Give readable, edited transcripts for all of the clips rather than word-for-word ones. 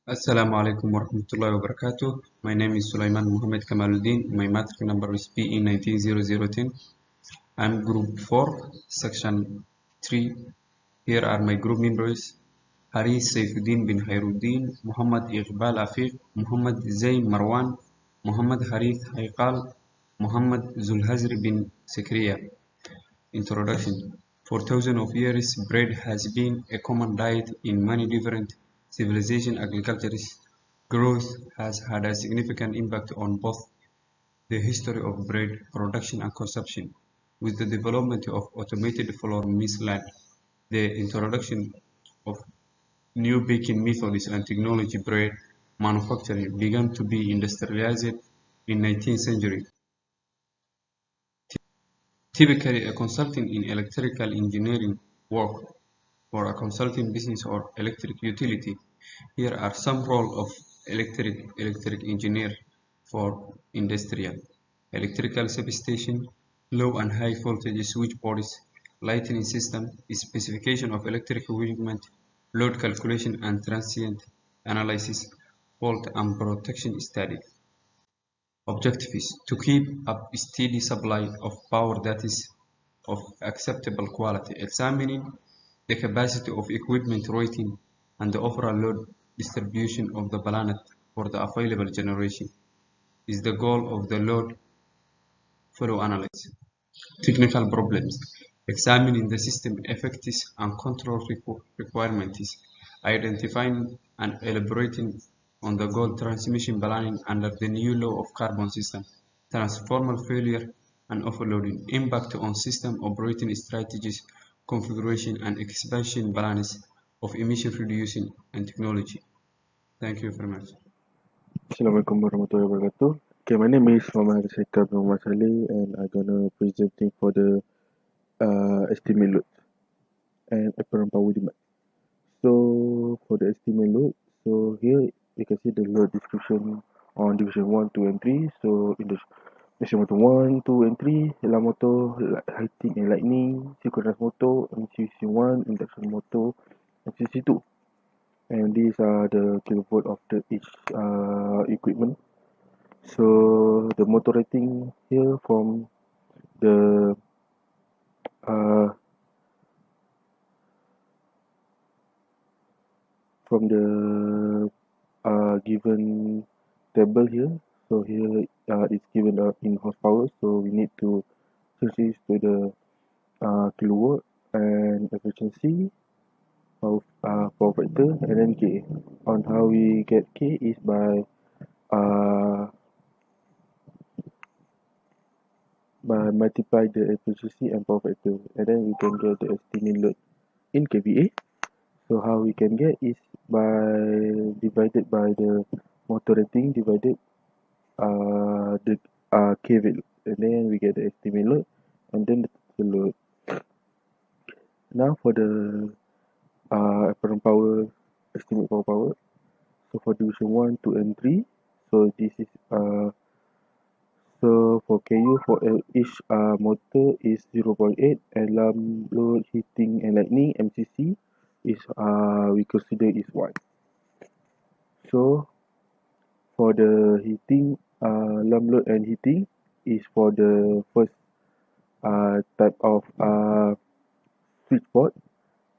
Assalamu alaikum warahmatullahi wabarakatuh. My name is Sulaiman Muhammad Kamaluddin. My matric number is PE 190010. I'm group 4, section 3. Here are my group members: Haris Saifuddin bin Khairuddin, Muhammad Iqbal Afiq, Muhammad Zain Marwan, Muhammad Harith Haikal, Muhammad Zulhazri bin Sekriya. Introduction: For thousands of years, bread has been a common diet in many different civilizations. Agriculture's growth has had a significant impact on both the history of bread production and consumption. With the development of automated flour mills, the introduction of new baking methods and technology, bread manufacturing began to be industrialized in 19th century. Typically, a consultant in electrical engineering work for a consulting business or electric utility. Here are some roles of electric engineer for industrial: electrical substation, low and high voltage switchboards, lighting system, specification of electric equipment, load calculation and transient analysis, fault and protection study. Objective is to keep up steady supply of power that is of acceptable quality, examining the capacity of equipment rating and the overall load distribution of the planet for the available generation is the goal of the load flow analysis. Technical problems: examining the system effects and control requirements, identifying and elaborating on the goal transmission planning under the new law of carbon system, transformer failure and overloading, impact on system operating strategies, configuration and expansion plans of emission reducing and technology. Thank you very much. Assalamualaikum warahmatullahi wabarakatuh. Okay, my name is Muhammad Harishaikal bin Muhammad Saleh and I'm gonna presenting for the estimate load and apparent power demand. So for the estimate load, so here you can see the load description on division 1, 2 and 3. So in the division motor 1, 2 and 3, alarm motor, heating and lightning, synchronous motor, MCC 1, induction motor, MCC 2. And these are the kilovolt of the each equipment. So the motor rating here the uh, from the given table here. So here it's given in horsepower. So we need to change this to the kilowatt and efficiency of power factor, and then K. On how we get K is by multiply the efficiency and power factor, and then we can get the estimate load in kVA. So how we can get is by divided by the motor rating divided the K value, and then we get the estimate load and then the load. Now for the apparent power estimate power. So for division 1, 2 and 3, so this is so for KU for each motor is 0.8, alarm load heating and lightning MCC is we consider is 1. So for the heating alarm load and heating is for the first type of switchboard.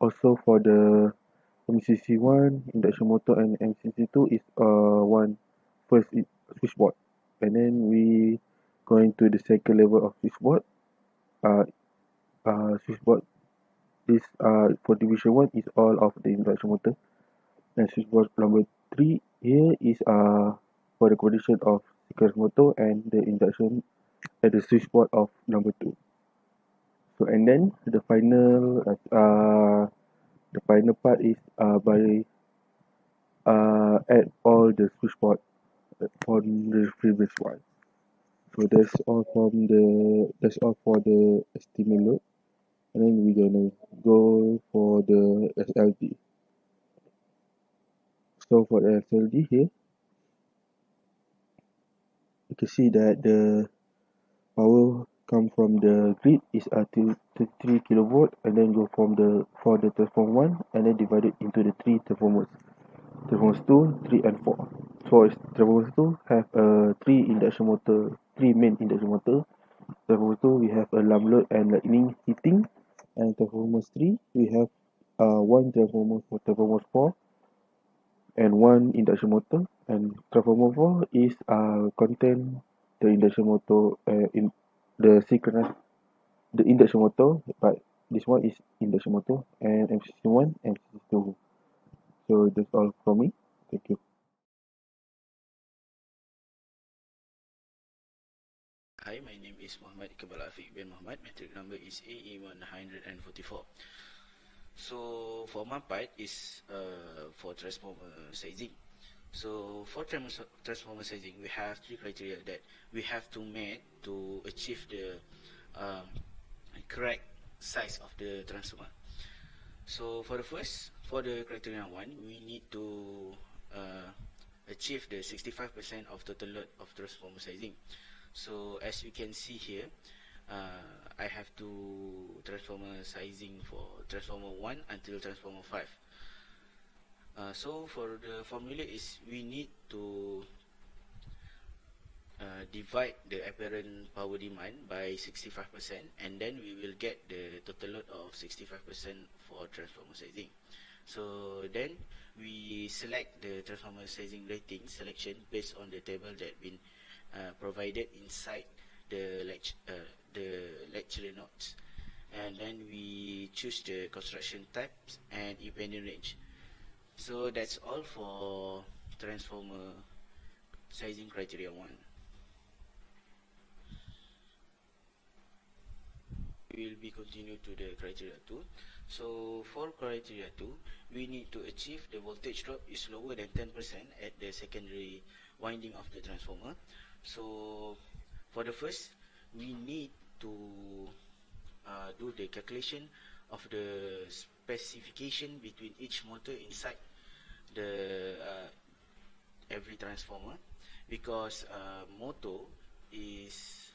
Also for the MCC1 induction motor and MCC2 is one first switchboard, and then we going to the second level of switchboard. Switchboard this for division 1 is all of the induction motor, and switchboard number 3 here is for the condition of synchronous motor and the induction at the switchboard of number 2. So and then the final part is by add all the switchboard on the previous one. So that's all for the estimate load, and then we're gonna go for the SLD. So for the SLD here, you can see that the power come from the grid is 3 kilovolt, and then go for the transformer 1 and then divide it into the 3 transformers. Transformers 2, 3 and 4. So Transformers 2 have three main induction motor. Transformers 2 we have a lamp load and lightning heating, and Transformers 3 we have one transformer for Transformers 4 and one induction motor, and Transformer 4 is contain the induction motor in the synchronous the induction motor, but this one is induction motor and MC1 and MC2. So that's all from me. Thank you. Hi, my name is Muhammad Iqbal Afiq bin Muhammad. Metric number is AE144. So for my part is for transformer sizing. So for transformer sizing, we have three criteria that we have to meet to achieve the um, correct size of the transformer. So for the criteria one, we need to uh, achieve the 65% of total load of transformer sizing. So as you can see here, I have two transformer sizing for transformer 1 until transformer 5. So for the formula is we need to divide the apparent power demand by 65%, and then we will get the total load of 65% for transformer sizing. So then we select the transformer sizing rating selection based on the table that been provided inside the lecture notes, and then we choose the construction types and independent range. So that's all for transformer sizing criteria 1. We will be continue to the criteria 2. So for criteria 2, we need to achieve the voltage drop is lower than 10% at the secondary winding of the transformer. So for the first, we need to do the calculation of the specification between each motor inside the every transformer, because motor is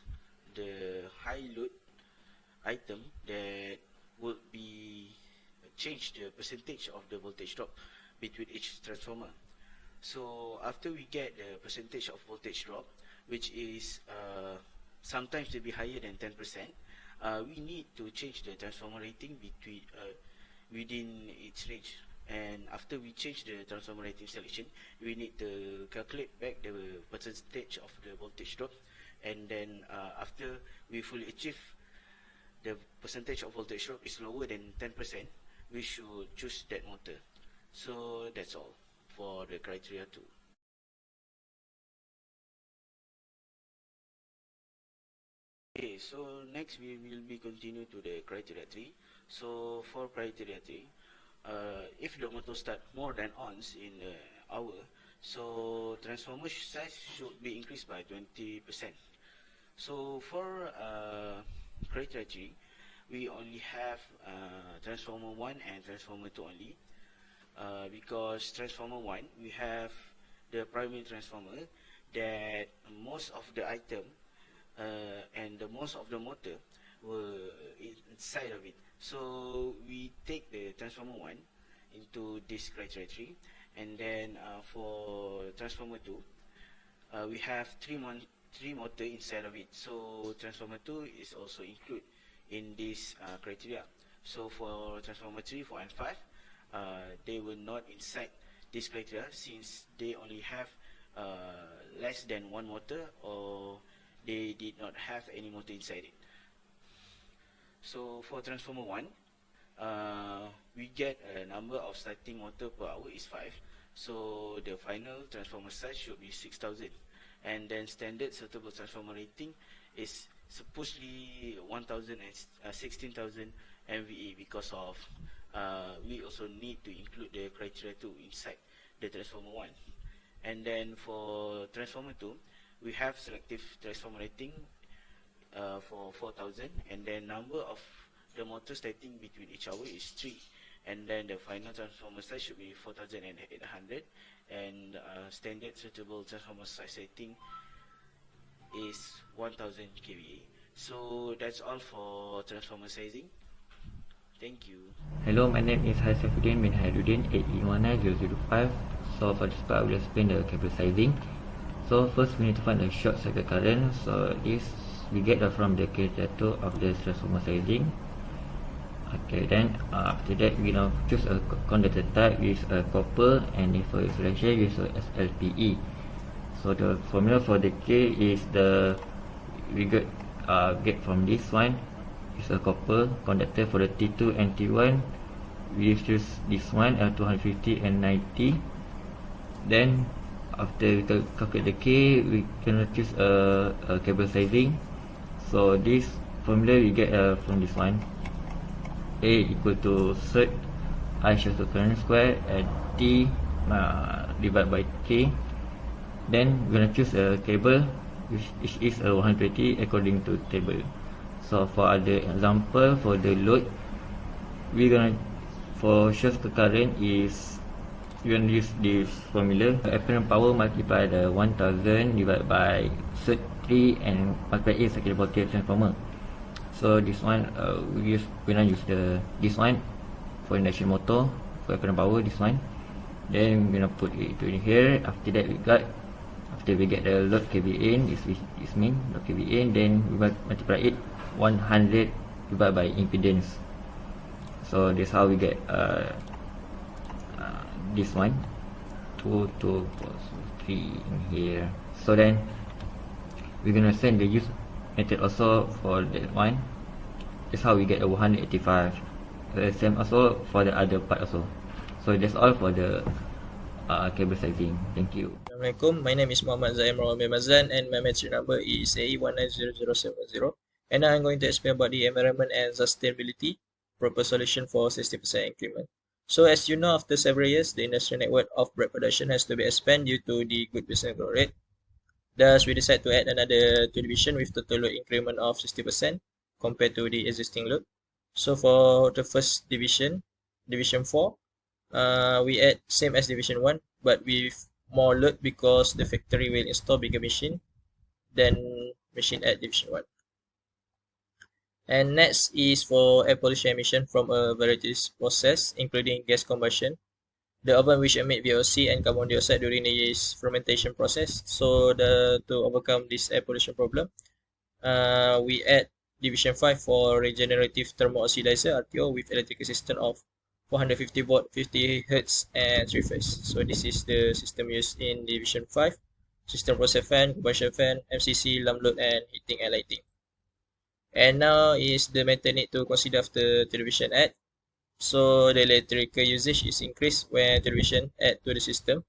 the high load item that would be change the percentage of the voltage drop between each transformer. So after we get the percentage of voltage drop, which is sometimes to be higher than 10%, we need to change the transformer rating between within its range. And after we change the transformer rating selection, we need to calculate back the percentage of the voltage drop, and then after we fully achieve the percentage of voltage drop is lower than 10%, we should choose that motor. So that's all for the criteria 2. Okay, so next we will be continue to the criteria 3. So for criteria 3, if the motor start more than ons in the hour, so transformer size should be increased by 20%. So for criteria 3, we only have transformer 1 and transformer 2 only, because transformer 1 we have the primary transformer that most of the item and the most of the motor were inside of it. So we take the transformer 1 into this criteria 3, and then for transformer 2, we have three motor inside of it. So transformer 2 is also included in this criteria. So for transformer 3, 4 and 5, they were not inside this criteria since they only have less than one motor, or they did not have any motor inside it. So for transformer 1, we get a number of starting motor per hour is 5. So the final transformer size should be 6,000. And then standard suitable transformer rating is supposedly 1,000 and 16,000 MVA, because of we also need to include the criteria 2 inside the transformer 1. And then for transformer 2, we have selective transformer rating for 4,000, and then number of the motor starting between each hour is 3, and then the final transformer size should be 4,800, and standard suitable transformer size rating is 1,000 kVA. So that's all for transformer sizing. Thank you. Hello, my name is Haisafuddin bin Hairuddin, 8E19005. So for this part, I will explain the cable sizing. So first we need to find a short circuit current. So this we get from the calculator of the transformer sizing. Okay, then after that we now choose a conductor type with a copper, and for insulation use a SLPE. So the formula for the K is the we get from this one is a copper conductor. For the T2 and T1 we choose this one 250 and 90. Then after we calculate the K, we can choose a cable sizing. So this formula we get from this one. A equal to cert I shows the current square and T divided by K. Then we're gonna choose a cable which is a 120 according to table. So for other example, for the load, we're gonna for short current is we're gonna use this formula. Apparent power multiply the 1000 divided by cert 3 and multiply it circuit voltage transformer. So this one we're gonna use this one for induction motor for apparent power, this one. Then we're gonna put it in here. After that we get the load kV in, this mean load kV in, then we multiply it 100 divided by impedance. So that's how we get this one 2 2 3 in here. So then we're gonna send the use method also for that one. That's how we get a 185. Same also for the other part also. So that's all for the cable sizing. Thank you. Assalamualaikum, my name is Muhammad Zaim Rahman Mazan and my metric number is AE190070, and I'm going to explain about the environment and sustainability proper solution for 60% increment. So as you know, after several years, the industrial network of bread production has to be expanded due to the good business growth rate. Thus, we decide to add another 2 division with total load increment of 60% compared to the existing load. So for the first division, division 4, we add same as division 1 but with more load because the factory will install bigger machine than machine at division 1. And next is for air pollution emission from a variety process including gas combustion, the oven which emit VOC and carbon dioxide during the yeast fermentation process. So to overcome this air pollution problem, we add division 5 for regenerative thermal oxidizer RTO with electrical system of 450 volt, 50 Hz and 3 phase. So this is the system used in division 5. System process fan, combustion fan, MCC, lamp load and heating and lighting. And now is the method need to consider after television add. So the electrical usage is increased when television add to the system.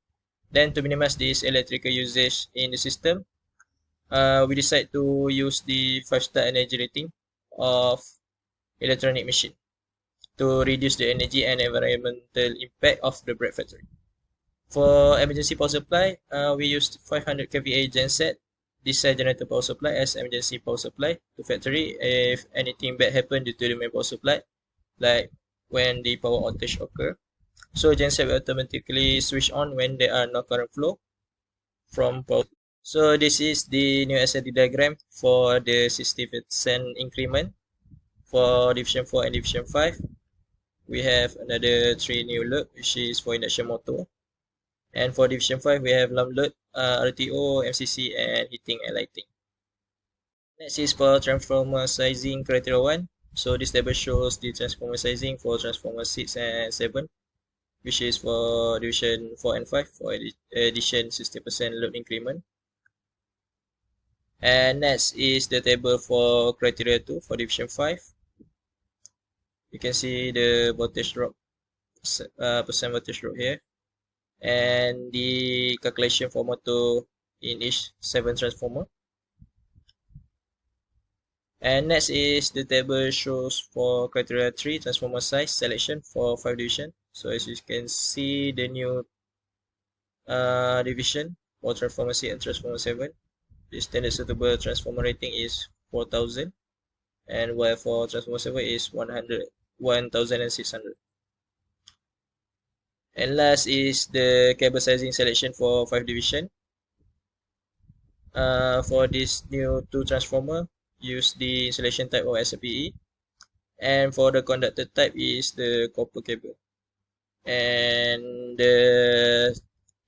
Then to minimize this electrical usage in the system, we decide to use the 5-star energy rating of electronic machine to reduce the energy and environmental impact of the bread factory. For emergency power supply, we used 500 kVA genset, this generator power supply as emergency power supply to factory if anything bad happen due to the main power supply, like when the power outage occur. So genset will automatically switch on when there are no current flow from power. So this is the new SLD diagram for the 60% increment for division 4 and division 5. We have another 3 new load which is for induction motor. And for division 5 we have lamp load, RTO, MCC and heating and lighting. Next is for transformer sizing criteria 1. So this table shows the transformer sizing for transformer 6 and 7, which is for division 4 and 5 for addition 60% load increment. And next is the table for criteria 2 for division 5. You can see the voltage drop, percent voltage drop here, and the calculation for motor in each 7 transformer. And next is the table shows for criteria 3 transformer size selection for 5 division. So as you can see, the new division for transformer 6 and transformer 7, the standard suitable transformer rating is 4000, and while for transformer 7 is 1600. And last is the cable sizing selection for 5 division. For this new 2 transformer, use the insulation type of SPE, and for the conductor type is the copper cable. And the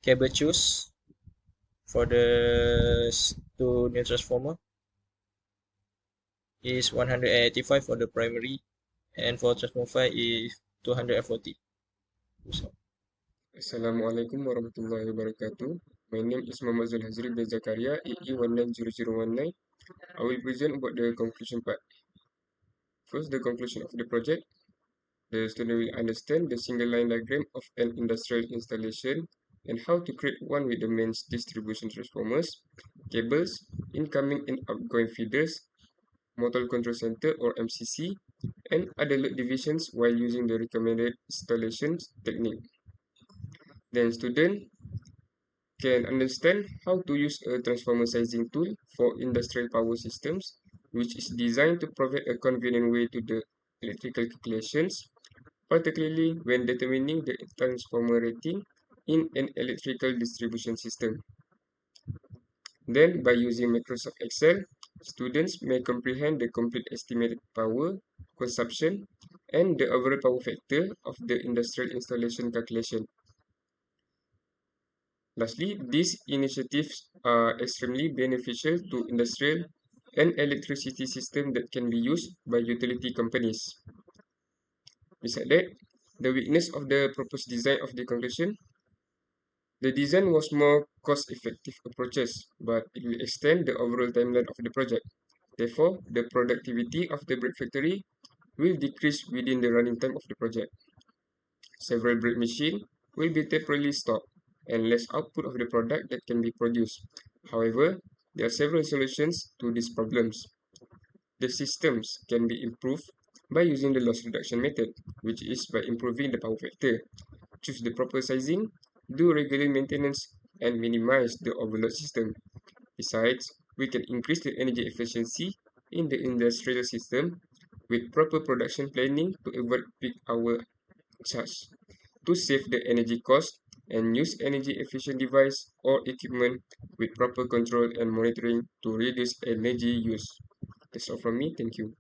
cable choose for the two new transformer is 185 for the primary, and for transformer 5 is 240. So, Assalamualaikum warahmatullahi wabarakatuh. My name is Muhammad Zulhazri bin Zakaria, EE190019. I will present about the conclusion part. First, the conclusion of the project. The student will understand the single line diagram of an industrial installation and how to create one with the mains distribution transformers, cables, incoming and outgoing feeders, motor control center or MCC, and other load divisions while using the recommended installation technique. Then student can understand how to use a transformer sizing tool for industrial power systems, which is designed to provide a convenient way to the electrical calculations, particularly when determining the transformer rating in an electrical distribution system. Then, by using Microsoft Excel, students may comprehend the complete estimated power, consumption, and the overall power factor of the industrial installation calculation. Lastly, these initiatives are extremely beneficial to industrial and electricity systems that can be used by utility companies. Besides that, the weakness of the proposed design of the conclusion, the design was more cost-effective approaches, but it will extend the overall timeline of the project. Therefore, the productivity of the brick factory will decrease within the running time of the project. Several brick machines will be temporarily stopped and less output of the product that can be produced. However, there are several solutions to these problems. The systems can be improved by using the loss reduction method, which is by improving the power factor. Choose the proper sizing, do regular maintenance, and minimize the overload system. Besides, we can increase the energy efficiency in the industrial system with proper production planning to avoid peak hour charge. To save the energy cost and use energy efficient device or equipment with proper control and monitoring to reduce energy use. That's all from me. Thank you.